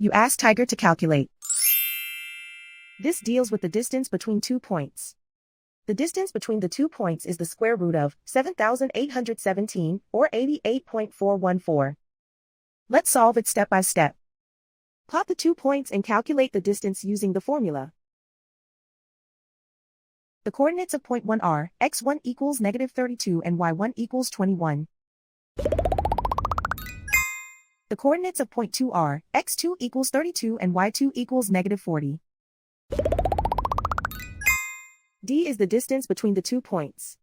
You ask Tiger to calculate. This deals with the distance between 2 points. The distance between the 2 points is the square root of 7,817, or 88.414. Let's solve it step by step. Plot the 2 points and calculate the distance using the formula. The coordinates of point 1 are x1 equals -32 and y1 equals 21. The coordinates of point 2 are x2 equals 32 and y2 equals -40. D is the distance between the 2 points.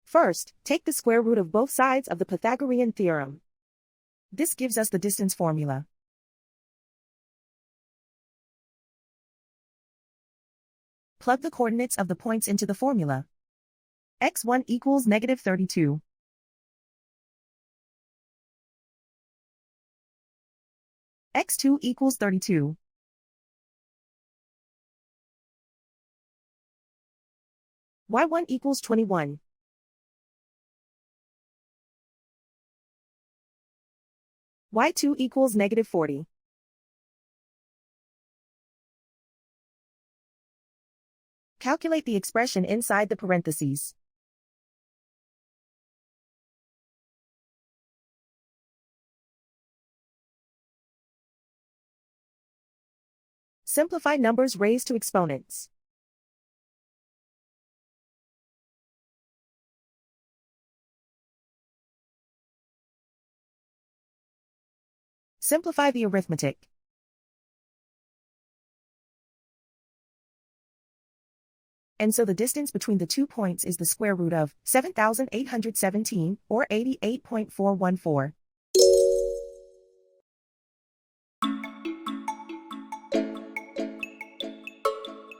First, take the square root of both sides of the Pythagorean theorem. This gives us the distance formula. Plug the coordinates of the points into the formula. x1 equals -32. x2 equals 32. y1 equals 21. y2 equals -40. Calculate the expression inside the parentheses. Simplify numbers raised to exponents. Simplify the arithmetic. And so the distance between the 2 points is the square root of 7,817, or 88.414.